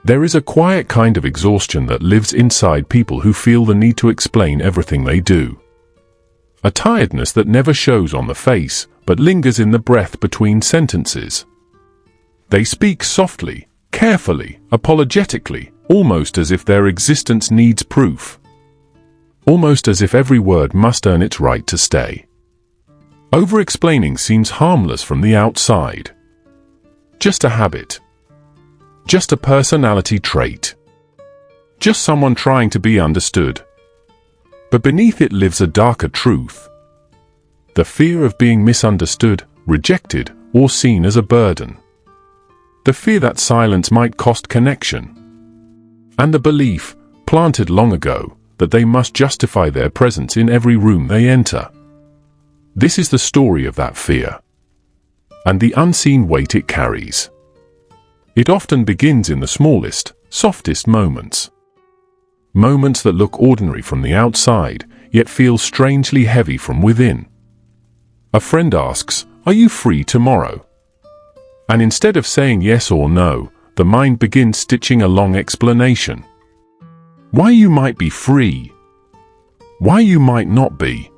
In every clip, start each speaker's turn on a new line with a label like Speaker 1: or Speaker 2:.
Speaker 1: There is a quiet kind of exhaustion that lives inside people who feel the need to explain everything they do. A tiredness that never shows on the face, but lingers in the breath between sentences. They speak softly, carefully, apologetically, almost as if their existence needs proof. Almost as if every word must earn its right to stay. Overexplaining seems harmless from the outside. Just a habit. Just a personality trait. Just someone trying to be understood. But beneath it lives a darker truth. The fear of being misunderstood, rejected, or seen as a burden. The fear that silence might cost connection. And the belief, planted long ago, that they must justify their presence in every room they enter. This is the story of that fear. And the unseen weight it carries. It often begins in the smallest, softest moments. Moments that look ordinary from the outside, yet feel strangely heavy from within. A friend asks, "Are you free tomorrow?" And instead of saying yes or no, the mind begins stitching a long explanation. Why you might be free. Why you might not be.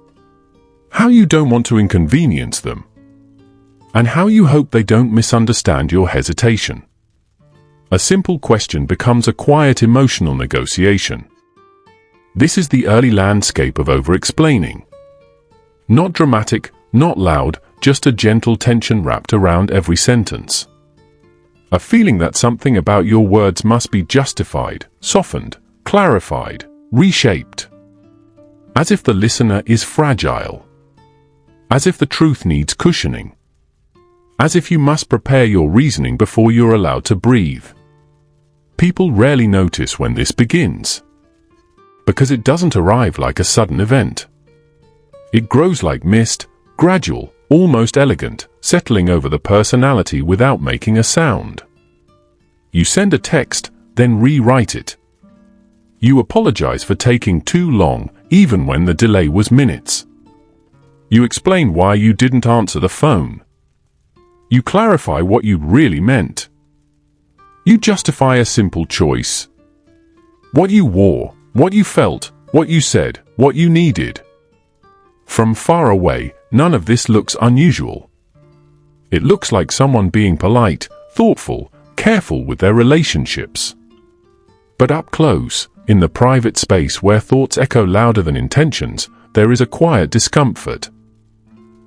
Speaker 1: How you don't want to inconvenience them. And how you hope they don't misunderstand your hesitation. A simple question becomes a quiet emotional negotiation. This is the early landscape of overexplaining. Not dramatic, not loud, just a gentle tension wrapped around every sentence. A feeling that something about your words must be justified, softened, clarified, reshaped. As if the listener is fragile. As if the truth needs cushioning. As if you must prepare your reasoning before you're allowed to breathe. People rarely notice when this begins. Because it doesn't arrive like a sudden event. It grows like mist, gradual, almost elegant, settling over the personality without making a sound. You send a text, then rewrite it. You apologize for taking too long, even when the delay was minutes. You explain why you didn't answer the phone. You clarify what you really meant. You justify a simple choice. What you wore, what you felt, what you said, what you needed. From far away, none of this looks unusual. It looks like someone being polite, thoughtful, careful with their relationships. But up close, in the private space where thoughts echo louder than intentions, there is a quiet discomfort.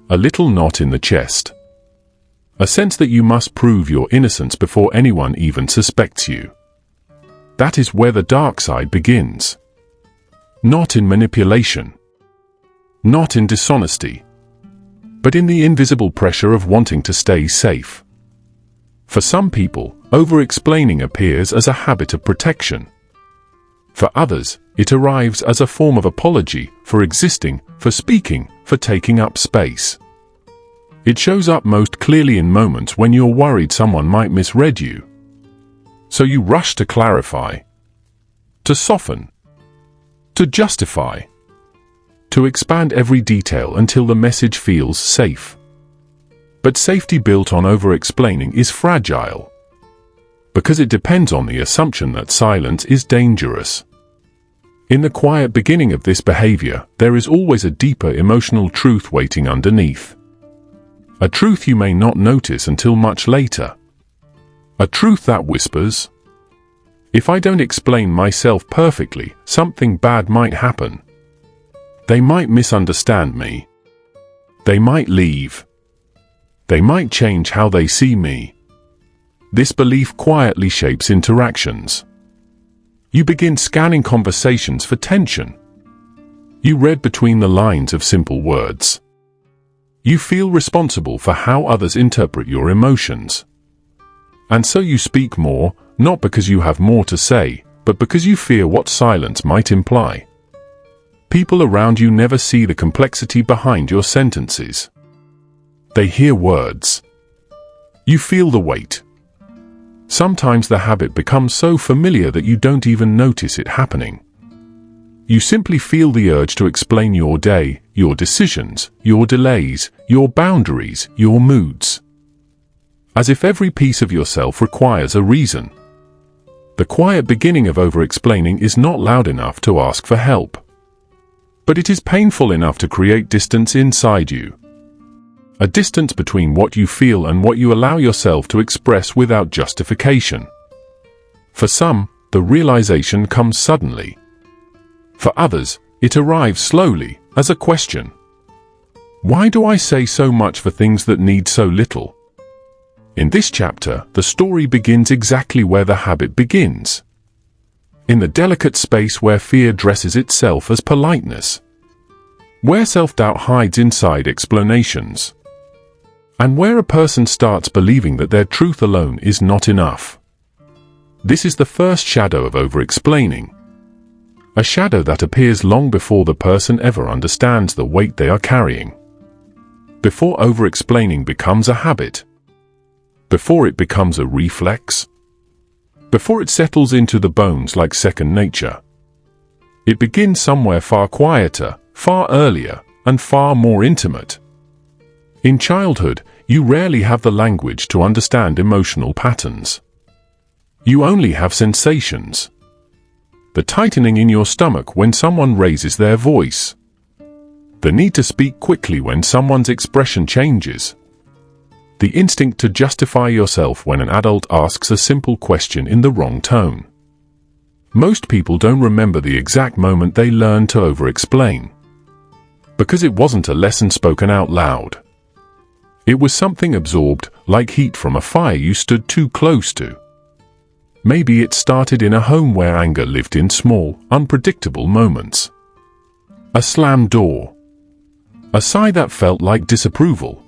Speaker 1: A little knot in the chest. A sense that you must prove your innocence before anyone even suspects you. That is where the dark side begins. Not in manipulation. Not in dishonesty. But in the invisible pressure of wanting to stay safe. For some people, over-explaining appears as a habit of protection. For others, it arrives as a form of apology for existing, for speaking, for taking up space. It shows up most clearly in moments when you're worried someone might misread you. So you rush to clarify, to soften, to justify, to expand every detail until the message feels safe. But safety built on over-explaining is fragile, because it depends on the assumption that silence is dangerous. In the quiet beginning of this behavior, there is always a deeper emotional truth waiting underneath. A truth you may not notice until much later. A truth that whispers, "If I don't explain myself perfectly, something bad might happen. They might misunderstand me. They might leave. They might change how they see me." This belief quietly shapes interactions. You begin scanning conversations for tension. You read between the lines of simple words. You feel responsible for how others interpret your emotions. And so you speak more, not because you have more to say, but because you fear what silence might imply. People around you never see the complexity behind your sentences. They hear words. You feel the weight. Sometimes the habit becomes so familiar that you don't even notice it happening. You simply feel the urge to explain your day, your decisions, your delays, your boundaries, your moods. As if every piece of yourself requires a reason. The quiet beginning of overexplaining is not loud enough to ask for help. But it is painful enough to create distance inside you. A distance between what you feel and what you allow yourself to express without justification. For some, the realization comes suddenly. For others, it arrives slowly, as a question. Why do I say so much for things that need so little? In this chapter, the story begins exactly where the habit begins. In the delicate space where fear dresses itself as politeness. Where self-doubt hides inside explanations. And where a person starts believing that their truth alone is not enough. This is the first shadow of overexplaining. A shadow that appears long before the person ever understands the weight they are carrying. Before overexplaining becomes a habit. Before it becomes a reflex. Before it settles into the bones like second nature. It begins somewhere far quieter, far earlier, and far more intimate. In childhood, you rarely have the language to understand emotional patterns. You only have sensations. The tightening in your stomach when someone raises their voice. The need to speak quickly when someone's expression changes. The instinct to justify yourself when an adult asks a simple question in the wrong tone. Most people don't remember the exact moment they learned to overexplain. Because it wasn't a lesson spoken out loud. It was something absorbed, like heat from a fire you stood too close to. Maybe it started in a home where anger lived in small, unpredictable moments. A slammed door. A sigh that felt like disapproval.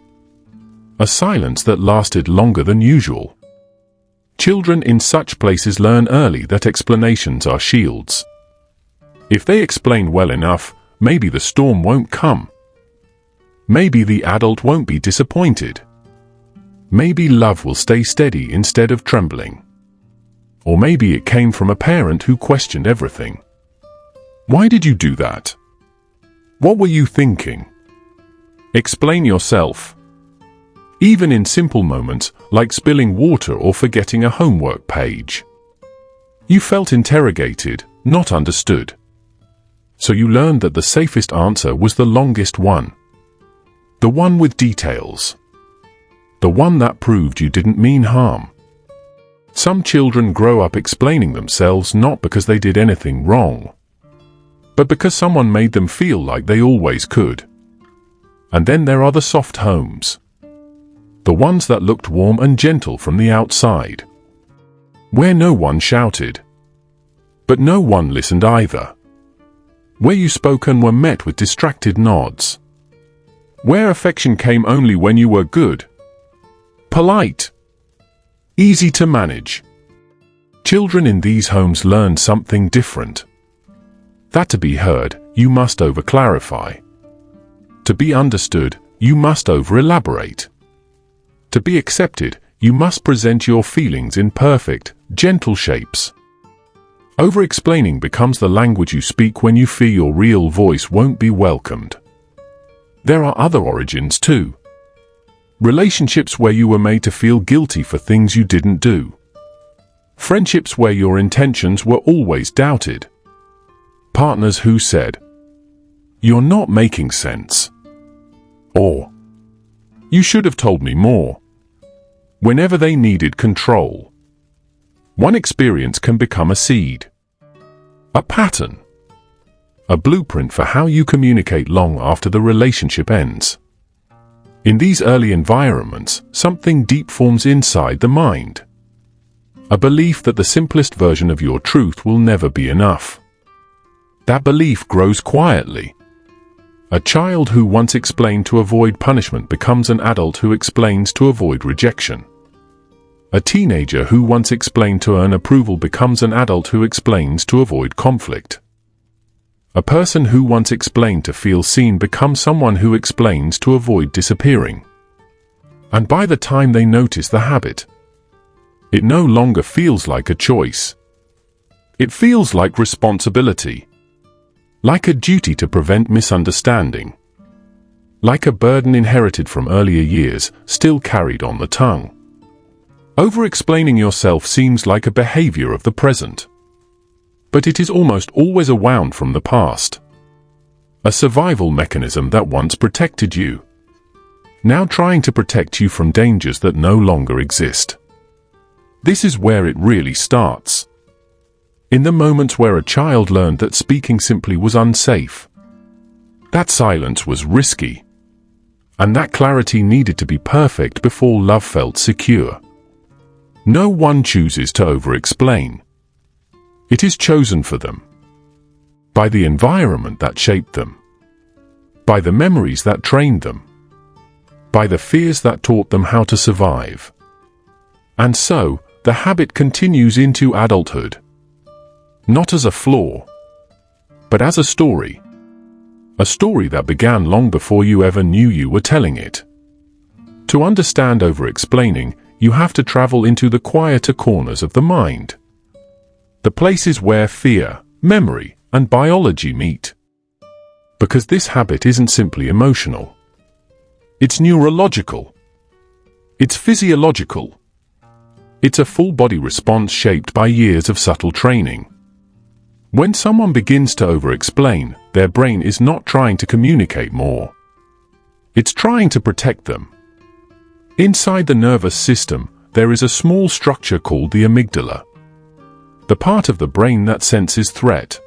Speaker 1: A silence that lasted longer than usual. Children in such places learn early that explanations are shields. If they explain well enough, maybe the storm won't come. Maybe the adult won't be disappointed. Maybe love will stay steady instead of trembling. Or maybe it came from a parent who questioned everything. Why did you do that? What were you thinking? Explain yourself. Even in simple moments, like spilling water or forgetting a homework page. You felt interrogated, not understood. So you learned that the safest answer was the longest one. The one with details. The one that proved you didn't mean harm. Some children grow up explaining themselves not because they did anything wrong, but because someone made them feel like they always could. And then there are the soft homes. The ones that looked warm and gentle from the outside. Where no one shouted. But no one listened either. Where you spoke and were met with distracted nods. Where affection came only when you were good. Polite. Easy to manage. Children in these homes learn something different. That to be heard, you must over-clarify. To be understood, you must over-elaborate. To be accepted, you must present your feelings in perfect, gentle shapes. Over-explaining becomes the language you speak when you fear your real voice won't be welcomed. There are other origins too. Relationships where you were made to feel guilty for things you didn't do. Friendships where your intentions were always doubted. Partners who said, "You're not making sense." Or, "You should have told me more." Whenever they needed control. One experience can become a seed. A pattern. A blueprint for how you communicate long after the relationship ends. In these early environments, something deep forms inside the mind. A belief that the simplest version of your truth will never be enough. That belief grows quietly. A child who once explained to avoid punishment becomes an adult who explains to avoid rejection. A teenager who once explained to earn approval becomes an adult who explains to avoid conflict. A person who once explained to feel seen becomes someone who explains to avoid disappearing. And by the time they notice the habit, it no longer feels like a choice. It feels like responsibility. Like a duty to prevent misunderstanding. Like a burden inherited from earlier years, still carried on the tongue. Over-explaining yourself seems like a behavior of the present. But it is almost always a wound from the past. A survival mechanism that once protected you, now trying to protect you from dangers that no longer exist. This is where it really starts. In the moments where a child learned that speaking simply was unsafe, that silence was risky, and that clarity needed to be perfect before love felt secure. No one chooses to over-explain. It is chosen for them. By the environment that shaped them. By the memories that trained them. By the fears that taught them how to survive. And so, the habit continues into adulthood. Not as a flaw, but as a story. A story that began long before you ever knew you were telling it. To understand over-explaining, you have to travel into the quieter corners of the mind. The places where fear, memory, and biology meet. Because this habit isn't simply emotional. It's neurological. It's physiological. It's a full-body response shaped by years of subtle training. When someone begins to over-explain, their brain is not trying to communicate more. It's trying to protect them. Inside the nervous system, there is a small structure called the amygdala. The part of the brain that senses threat.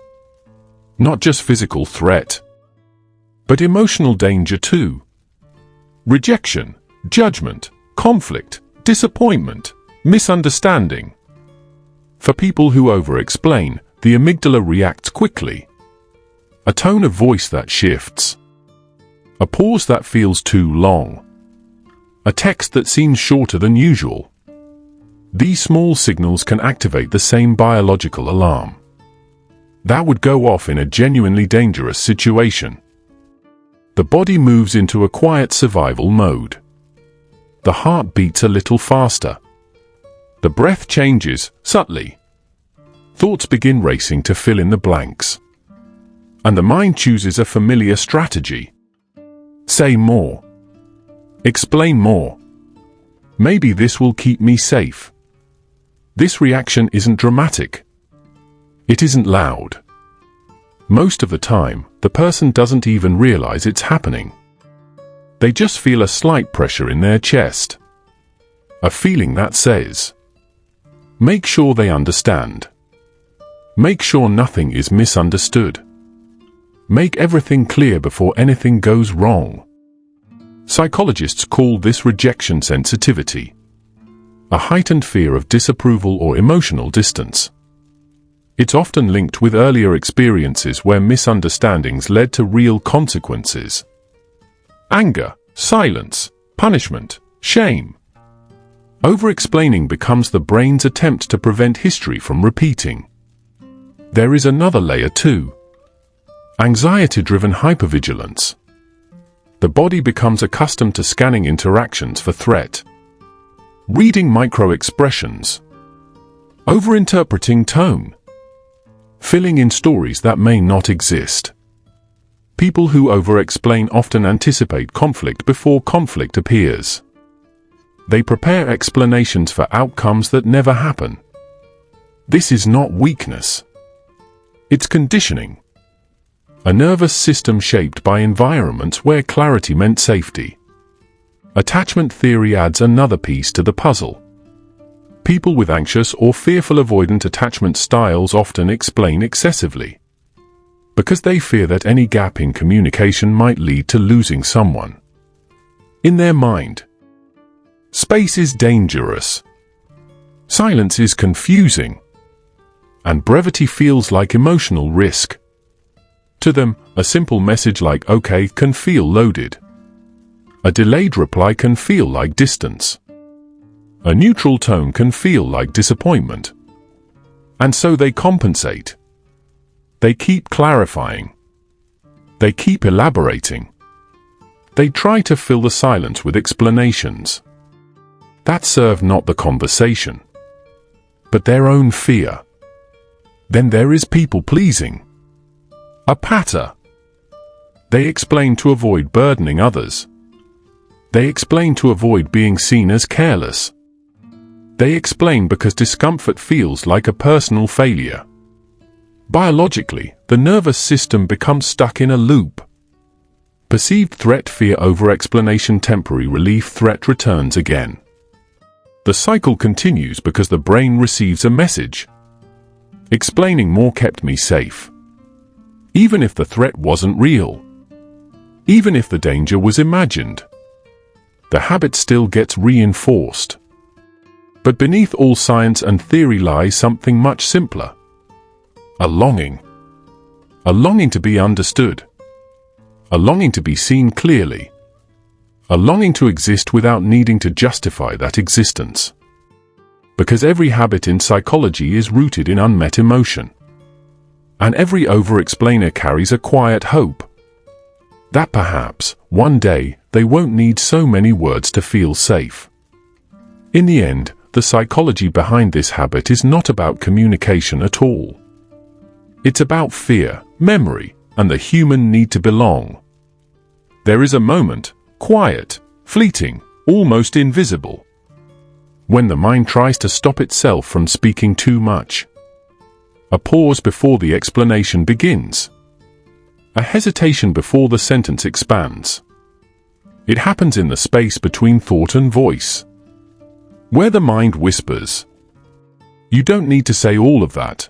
Speaker 1: Not just physical threat, but emotional danger too. Rejection, judgment, conflict, disappointment, misunderstanding. For people who over-explain, the amygdala reacts quickly. A tone of voice that shifts. A pause that feels too long. A text that seems shorter than usual. These small signals can activate the same biological alarm that would go off in a genuinely dangerous situation. The body moves into a quiet survival mode. The heart beats a little faster. The breath changes, subtly. Thoughts begin racing to fill in the blanks. And the mind chooses a familiar strategy. Say more. Explain more. Maybe this will keep me safe. This reaction isn't dramatic. It isn't loud. Most of the time, the person doesn't even realize it's happening. They just feel a slight pressure in their chest. A feeling that says, make sure they understand. Make sure nothing is misunderstood. Make everything clear before anything goes wrong. Psychologists call this rejection sensitivity. A heightened fear of disapproval or emotional distance. It's often linked with earlier experiences where misunderstandings led to real consequences. Anger, silence, punishment, shame. Over-explaining becomes the brain's attempt to prevent history from repeating. There is another layer too. Anxiety-driven hypervigilance. The body becomes accustomed to scanning interactions for threat. Reading micro-expressions. Overinterpreting tone. Filling in stories that may not exist. People who over-explain often anticipate conflict before conflict appears. They prepare explanations for outcomes that never happen. This is not weakness. It's conditioning. A nervous system shaped by environments where clarity meant safety. Attachment theory adds another piece to the puzzle. People with anxious or fearful avoidant attachment styles often explain excessively, because they fear that any gap in communication might lead to losing someone. In their mind, space is dangerous. Silence is confusing. And brevity feels like emotional risk. To them, a simple message like "okay" can feel loaded. A delayed reply can feel like distance. A neutral tone can feel like disappointment. And so they compensate. They keep clarifying. They keep elaborating. They try to fill the silence with explanations that serve not the conversation, but their own fear. Then there is people-pleasing. A patter. They explain to avoid burdening others. They explain to avoid being seen as careless. They explain because discomfort feels like a personal failure. Biologically, the nervous system becomes stuck in a loop. Perceived threat, fear, over-explanation, temporary relief, threat returns again. The cycle continues because the brain receives a message. Explaining more kept me safe. Even if the threat wasn't real. Even if the danger was imagined. The habit still gets reinforced. But beneath all science and theory lies something much simpler. A longing. A longing to be understood. A longing to be seen clearly. A longing to exist without needing to justify that existence. Because every habit in psychology is rooted in unmet emotion. And every over-explainer carries a quiet hope. That perhaps, one day, they won't need so many words to feel safe. In the end, the psychology behind this habit is not about communication at all. It's about fear, memory, and the human need to belong. There is a moment, quiet, fleeting, almost invisible, when the mind tries to stop itself from speaking too much. A pause before the explanation begins. A hesitation before the sentence expands. It happens in the space between thought and voice, where the mind whispers. You don't need to say all of that.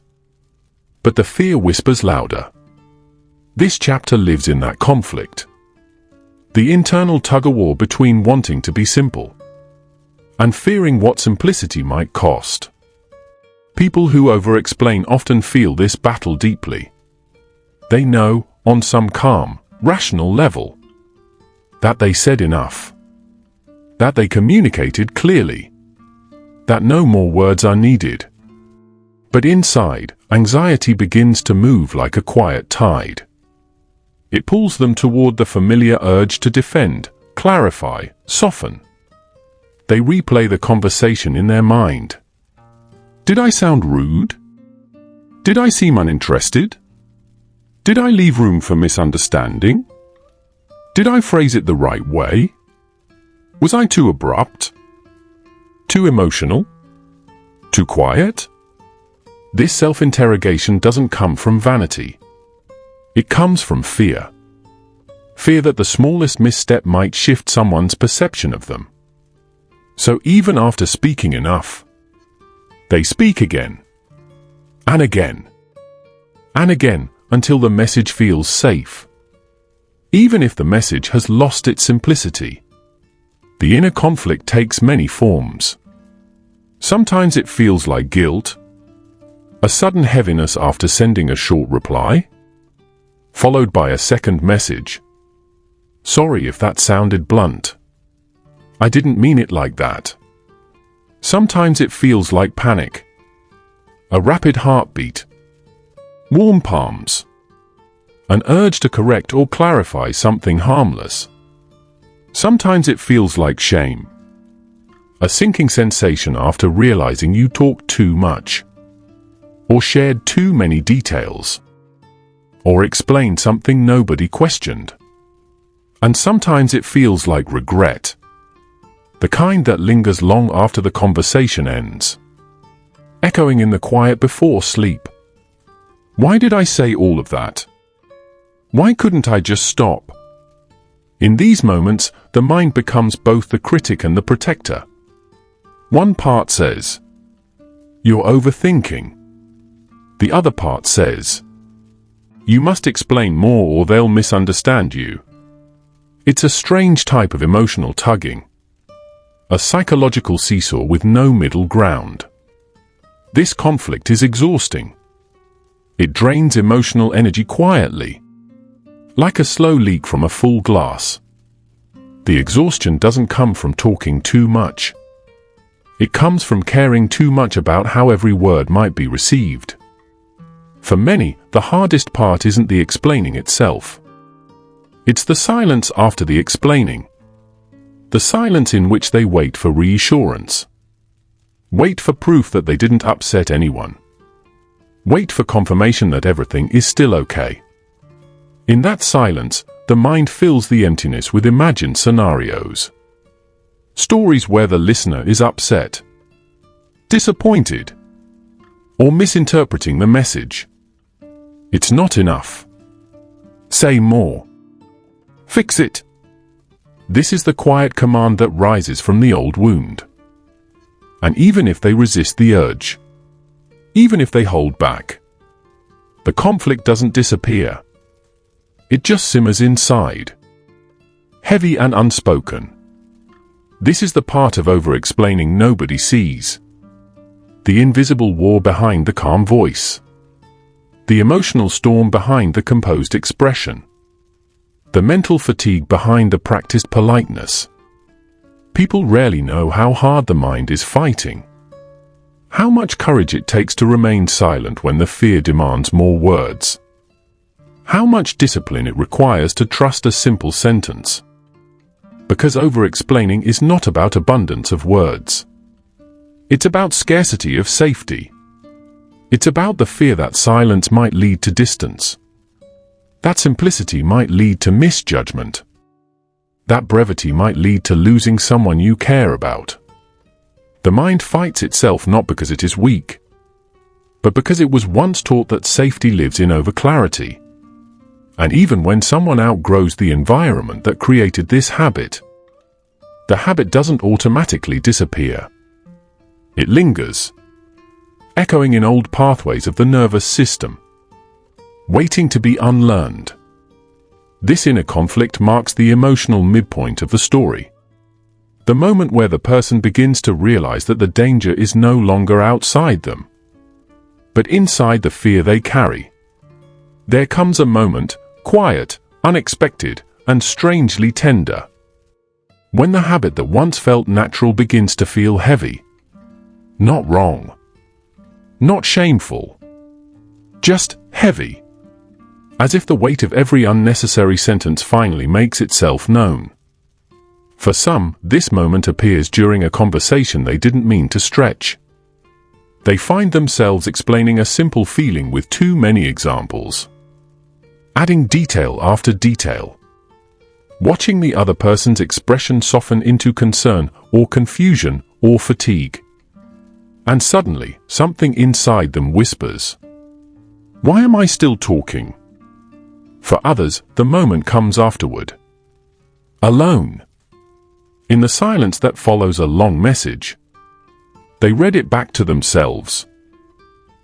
Speaker 1: But the fear whispers louder. This chapter lives in that conflict. The internal tug-of-war between wanting to be simple and fearing what simplicity might cost. People who over-explain often feel this battle deeply. They know, on some calm, rational level, that they said enough, that they communicated clearly, that no more words are needed. But inside, anxiety begins to move like a quiet tide. It pulls them toward the familiar urge to defend, clarify, soften. They replay the conversation in their mind. Did I sound rude? Did I seem uninterested? Did I leave room for misunderstanding? Did I phrase it the right way? Was I too abrupt? Too emotional? Too quiet? This self-interrogation doesn't come from vanity. It comes from fear. Fear that the smallest misstep might shift someone's perception of them. So even after speaking enough, they speak again, and again, and again, until the message feels safe. Even if the message has lost its simplicity. The inner conflict takes many forms. Sometimes it feels like guilt, a sudden heaviness after sending a short reply, followed by a second message. Sorry if that sounded blunt. I didn't mean it like that. Sometimes it feels like panic, a rapid heartbeat, warm palms, an urge to correct or clarify something harmless. Sometimes it feels like shame, a sinking sensation after realizing you talked too much, or shared too many details, or explained something nobody questioned. And sometimes it feels like regret, the kind that lingers long after the conversation ends, echoing in the quiet before sleep. Why did I say all of that? Why couldn't I just stop? In these moments, the mind becomes both the critic and the protector. One part says, "You're overthinking." The other part says, "You must explain more or they'll misunderstand you." It's a strange type of emotional tugging. A psychological seesaw with no middle ground. This conflict is exhausting. It drains emotional energy quietly, like a slow leak from a full glass. The exhaustion doesn't come from talking too much. It comes from caring too much about how every word might be received. For many, the hardest part isn't the explaining itself. It's the silence after the explaining. The silence in which they wait for reassurance. Wait for proof that they didn't upset anyone. Wait for confirmation that everything is still okay. In that silence, the mind fills the emptiness with imagined scenarios. Stories where the listener is upset. disappointed, or misinterpreting the message. It's not enough. Say more. Fix it. This is the quiet command that rises from the old wound. And even if they resist the urge, even if they hold back, the conflict doesn't disappear. It just simmers inside, heavy and unspoken. This is the part of overexplaining nobody sees. The invisible war behind the calm voice. The emotional storm behind the composed expression. The mental fatigue behind the practiced politeness. People rarely know how hard the mind is fighting. How much courage it takes to remain silent when the fear demands more words. How much discipline it requires to trust a simple sentence. Because overexplaining is not about abundance of words. It's about scarcity of safety. It's about the fear that silence might lead to distance. That simplicity might lead to misjudgment. That brevity might lead to losing someone you care about. The mind fights itself not because it is weak, but because it was once taught that safety lives in overclarity. And even when someone outgrows the environment that created this habit, the habit doesn't automatically disappear. It lingers, echoing in old pathways of the nervous system, waiting to be unlearned. This inner conflict marks the emotional midpoint of the story. The moment where the person begins to realize that the danger is no longer outside them, but inside the fear they carry. There comes a moment, quiet, unexpected, and strangely tender, when the habit that once felt natural begins to feel heavy. Not wrong. Not shameful. Just heavy. As if the weight of every unnecessary sentence finally makes itself known. For some, this moment appears during a conversation they didn't mean to stretch. They find themselves explaining a simple feeling with too many examples. Adding detail after detail. Watching the other person's expression soften into concern, or confusion, or fatigue. And suddenly, something inside them whispers, "Why am I still talking?" For others, the moment comes afterward. Alone. In the silence that follows a long message. They read it back to themselves.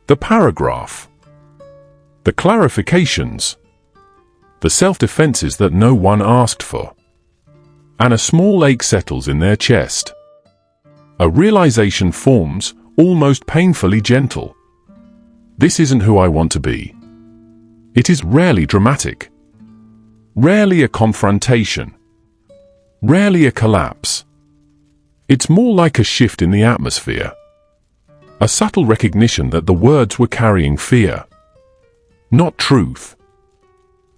Speaker 1: The paragraph. The clarifications. The self-defenses that no one asked for. And a small ache settles in their chest. A realization forms, almost painfully gentle. This isn't who I want to be. It is rarely dramatic. Rarely a confrontation. Rarely a collapse. It's more like a shift in the atmosphere. A subtle recognition that the words were carrying fear, not truth.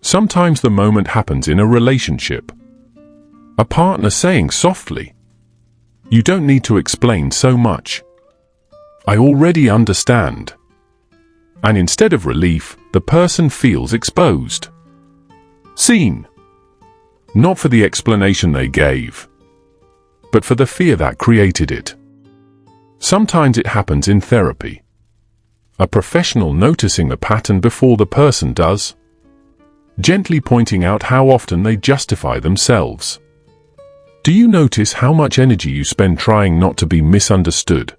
Speaker 1: Sometimes the moment happens in a relationship. A partner saying softly, "You don't need to explain so much. I already understand." And instead of relief, the person feels exposed. Seen. Not for the explanation they gave, but for the fear that created it. Sometimes it happens in therapy. A professional noticing the pattern before the person does. Gently pointing out how often they justify themselves. Do you notice how much energy you spend trying not to be misunderstood?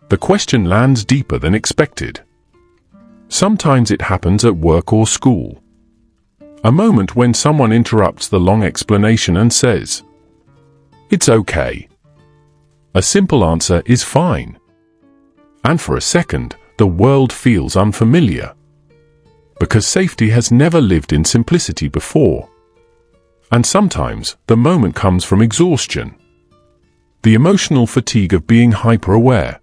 Speaker 1: The question lands deeper than expected. Sometimes it happens at work or school. A moment when someone interrupts the long explanation and says, "It's okay." A simple answer is fine. And for a second, the world feels unfamiliar. Because safety has never lived in simplicity before. And sometimes, the moment comes from exhaustion. The emotional fatigue of being hyper-aware.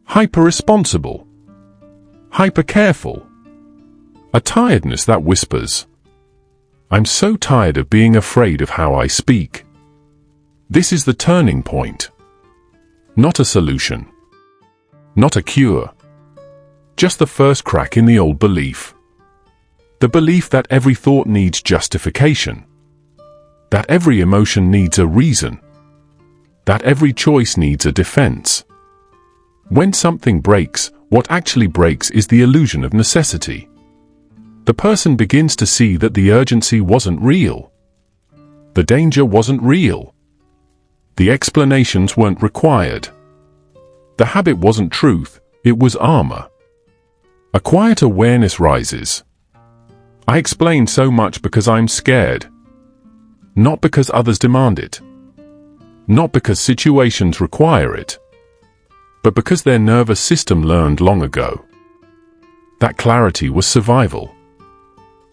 Speaker 1: Hyper-responsible. Hyper-careful. A tiredness that whispers, "I'm so tired of being afraid of how I speak." This is the turning point. Not a solution. Not a cure. Just the first crack in the old belief. The belief that every thought needs justification. That every emotion needs a reason. That every choice needs a defense. When something breaks, what actually breaks is the illusion of necessity. The person begins to see that the urgency wasn't real. The danger wasn't real. The explanations weren't required. The habit wasn't truth, it was armor. A quiet awareness rises. I explain so much because I'm scared. Not because others demand it. Not because situations require it. But because their nervous system learned long ago. That clarity was survival.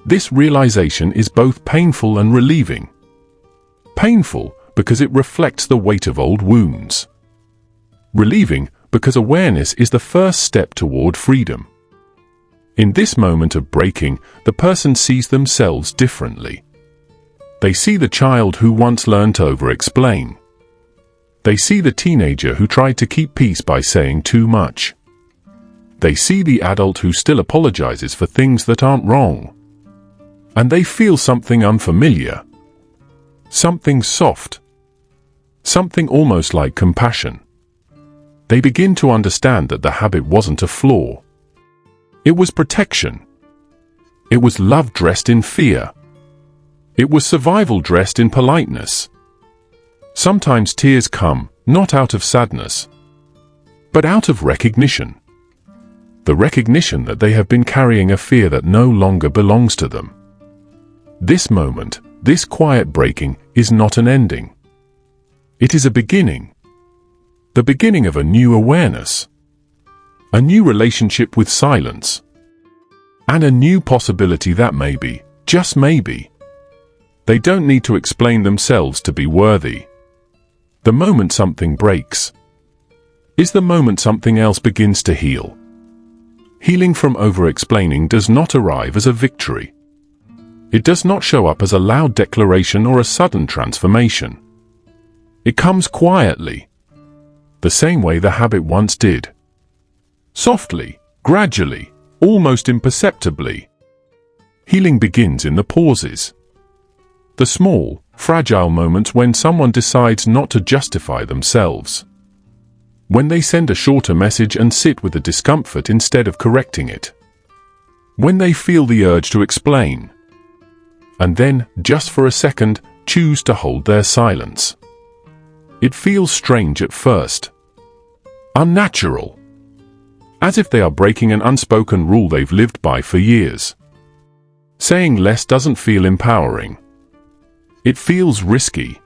Speaker 1: This realization is both painful and relieving. Painful because it reflects the weight of old wounds. Relieving because awareness is the first step toward freedom. In this moment of breaking, the person sees themselves differently. They see the child who once learned to over-explain. They see the teenager who tried to keep peace by saying too much. They see the adult who still apologizes for things that aren't wrong. And they feel something unfamiliar. Something soft. Something almost like compassion. They begin to understand that the habit wasn't a flaw. It was protection. It was love dressed in fear. It was survival dressed in politeness. Sometimes tears come, not out of sadness, but out of recognition. The recognition that they have been carrying a fear that no longer belongs to them. This moment, this quiet breaking, is not an ending. It is a beginning. The beginning of a new awareness. A new relationship with silence. And a new possibility that maybe, just maybe, they don't need to explain themselves to be worthy. The moment something breaks is the moment something else begins to heal. Healing from over-explaining does not arrive as a victory. It does not show up as a loud declaration or a sudden transformation. It comes quietly, the same way the habit once did. Softly, gradually, almost imperceptibly. Healing begins in the pauses. The small, fragile moments when someone decides not to justify themselves. When they send a shorter message and sit with the discomfort instead of correcting it. When they feel the urge to explain. And then, just for a second, choose to hold their silence. It feels strange at first. Unnatural. As if they are breaking an unspoken rule they've lived by for years. Saying less doesn't feel empowering. It feels risky.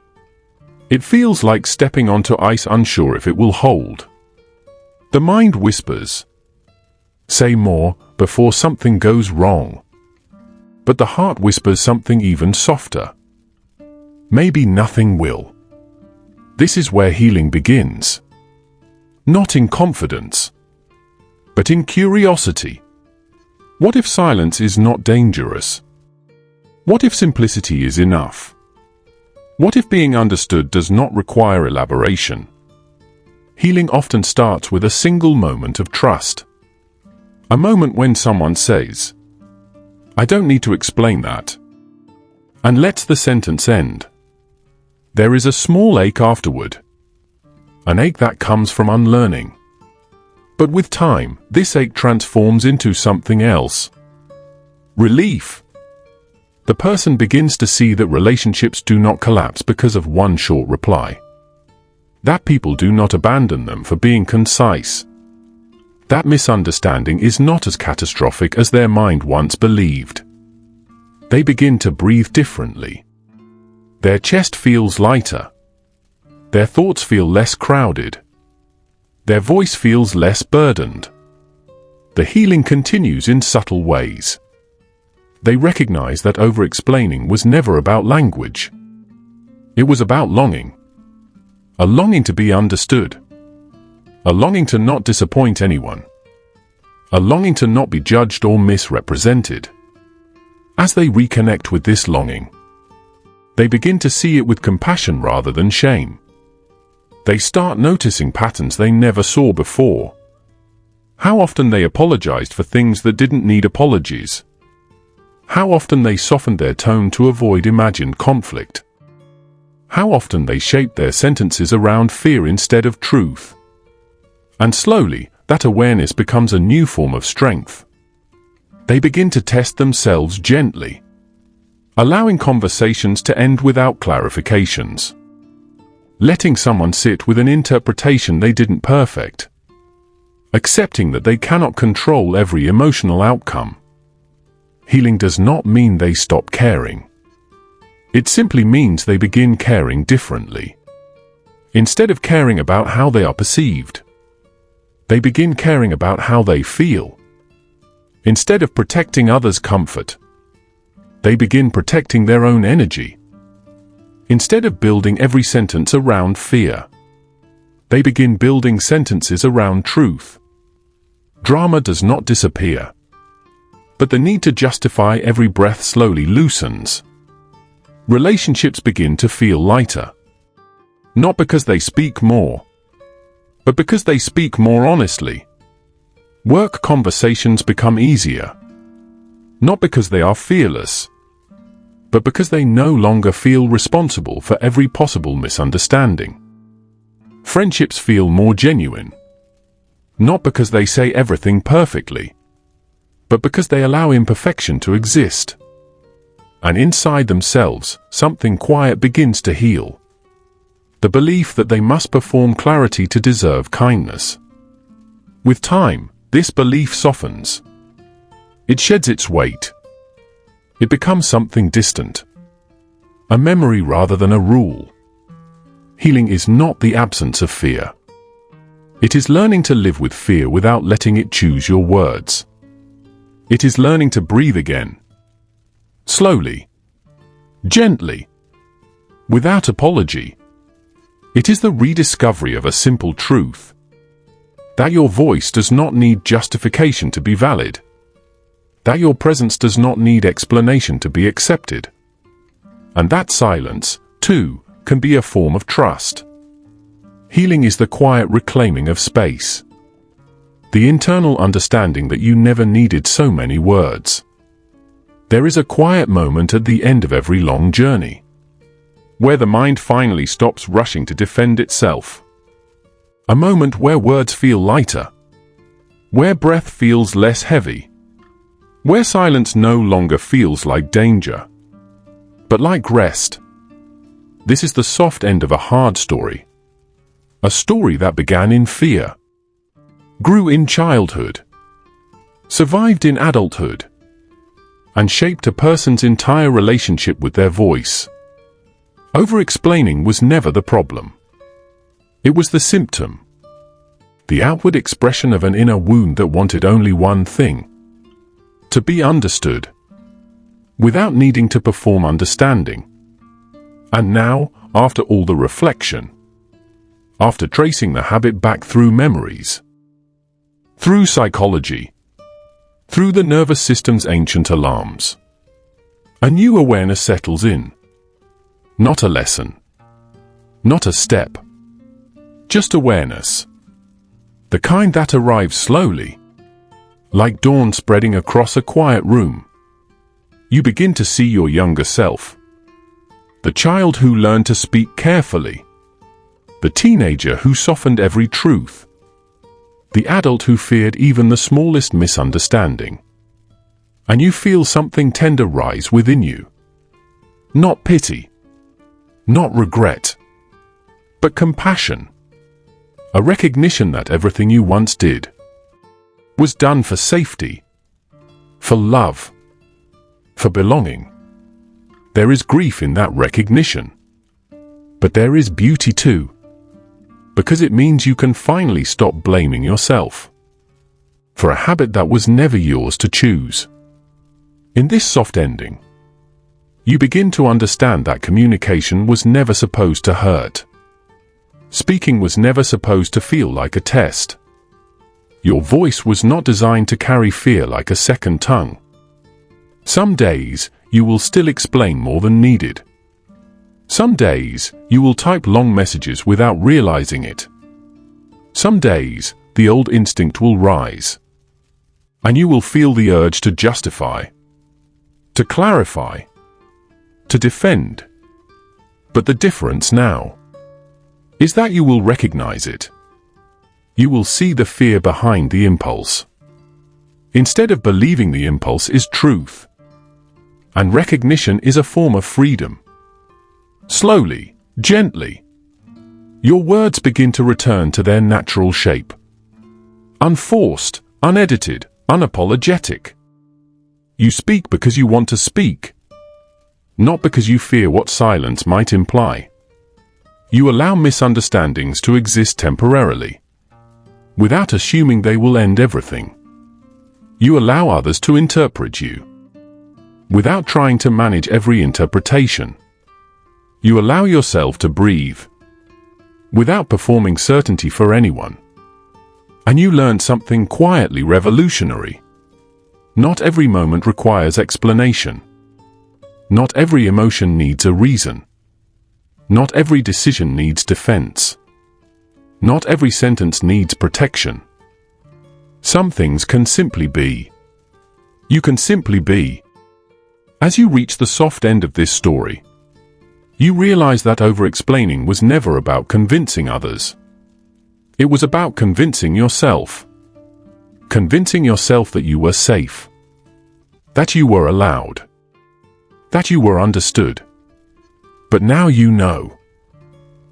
Speaker 1: It feels like stepping onto ice unsure if it will hold. The mind whispers, "Say more," before something goes wrong. But the heart whispers something even softer. Maybe nothing will. This is where healing begins. Not in confidence, but in curiosity. What if silence is not dangerous? What if simplicity is enough? What if being understood does not require elaboration? Healing often starts with a single moment of trust. A moment when someone says, "I don't need to explain that," and lets the sentence end. There is a small ache afterward. An ache that comes from unlearning. But with time, this ache transforms into something else. Relief. The person begins to see that relationships do not collapse because of one short reply. That people do not abandon them for being concise. That misunderstanding is not as catastrophic as their mind once believed. They begin to breathe differently. Their chest feels lighter. Their thoughts feel less crowded. Their voice feels less burdened. The healing continues in subtle ways. They recognize that over-explaining was never about language. It was about longing. A longing to be understood. A longing to not disappoint anyone. A longing to not be judged or misrepresented. As they reconnect with this longing, they begin to see it with compassion rather than shame. They start noticing patterns they never saw before. How often they apologized for things that didn't need apologies. How often they softened their tone to avoid imagined conflict. How often they shaped their sentences around fear instead of truth. And slowly, that awareness becomes a new form of strength. They begin to test themselves gently, allowing conversations to end without clarifications, letting someone sit with an interpretation they didn't perfect, accepting that they cannot control every emotional outcome. Healing does not mean they stop caring. It simply means they begin caring differently. Instead of caring about how they are perceived, they begin caring about how they feel. Instead of protecting others' comfort, they begin protecting their own energy. Instead of building every sentence around fear, they begin building sentences around truth. Drama does not disappear, but the need to justify every breath slowly loosens. Relationships begin to feel lighter, not because they speak more, but because they speak more honestly. Work conversations become easier, not because they are fearless, but because they no longer feel responsible for every possible misunderstanding. Friendships feel more genuine, not because they say everything perfectly, but because they allow imperfection to exist. And inside themselves, something quiet begins to heal. The belief that they must perform clarity to deserve kindness. With time, this belief softens. It sheds its weight. It becomes something distant, a memory rather than a rule. Healing is not the absence of fear. It is learning to live with fear without letting it choose your words. It is learning to breathe again. Slowly, gently, without apology. It is the rediscovery of a simple truth, that your voice does not need justification to be valid, that your presence does not need explanation to be accepted, and that silence, too, can be a form of trust. Healing is the quiet reclaiming of space, the internal understanding that you never needed so many words. There is a quiet moment at the end of every long journey, where the mind finally stops rushing to defend itself. A moment where words feel lighter, where breath feels less heavy, where silence no longer feels like danger, but like rest. This is the soft end of a hard story, a story that began in fear, grew in childhood, survived in adulthood, and shaped a person's entire relationship with their voice. Overexplaining was never the problem. It was the symptom, the outward expression of an inner wound that wanted only one thing: to be understood, without needing to perform understanding. And now, after all the reflection, after tracing the habit back through memories, through psychology, through the nervous system's ancient alarms, a new awareness settles in. Not a lesson, not a step, just awareness. The kind that arrives slowly, like dawn spreading across a quiet room. You begin to see your younger self, the child who learned to speak carefully, the teenager who softened every truth, the adult who feared even the smallest misunderstanding. And you feel something tender rise within you. Not pity, not regret, but compassion. A recognition that everything you once did was done for safety, for love, for belonging. There is grief in that recognition, but there is beauty too, because it means you can finally stop blaming yourself for a habit that was never yours to choose. In this soft ending, you begin to understand that communication was never supposed to hurt. Speaking was never supposed to feel like a test. Your voice was not designed to carry fear like a second tongue. Some days, you will still explain more than needed. Some days, you will type long messages without realizing it. Some days, the old instinct will rise, and you will feel the urge to justify, to clarify, to defend. But the difference now is that you will recognize it. You will see the fear behind the impulse, instead of believing the impulse is truth. And recognition is a form of freedom. Slowly, gently, your words begin to return to their natural shape. Unforced, unedited, unapologetic. You speak because you want to speak, not because you fear what silence might imply. You allow misunderstandings to exist temporarily, without assuming they will end everything. You allow others to interpret you, without trying to manage every interpretation. You allow yourself to breathe, without performing certainty for anyone. And you learn something quietly revolutionary. Not every moment requires explanation. Not every emotion needs a reason. Not every decision needs defense. Not every sentence needs protection. Some things can simply be. You can simply be. As you reach the soft end of this story, you realize that overexplaining was never about convincing others. It was about convincing yourself. Convincing yourself that you were safe. That you were allowed. That you were understood. But now you know.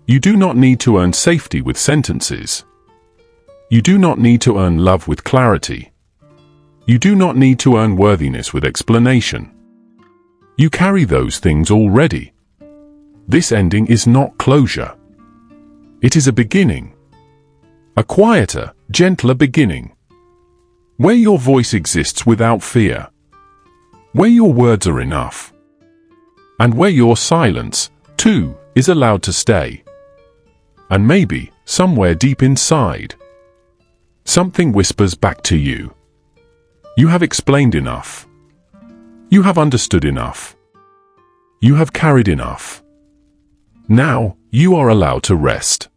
Speaker 1: You do not need to earn safety with sentences. You do not need to earn love with clarity. You do not need to earn worthiness with explanation. You carry those things already. This ending is not closure. It is a beginning. A quieter, gentler beginning. Where your voice exists without fear. Where your words are enough. And where your silence, too, is allowed to stay. And maybe, somewhere deep inside, something whispers back to you. You have explained enough. You have understood enough. You have carried enough. Now, you are allowed to rest.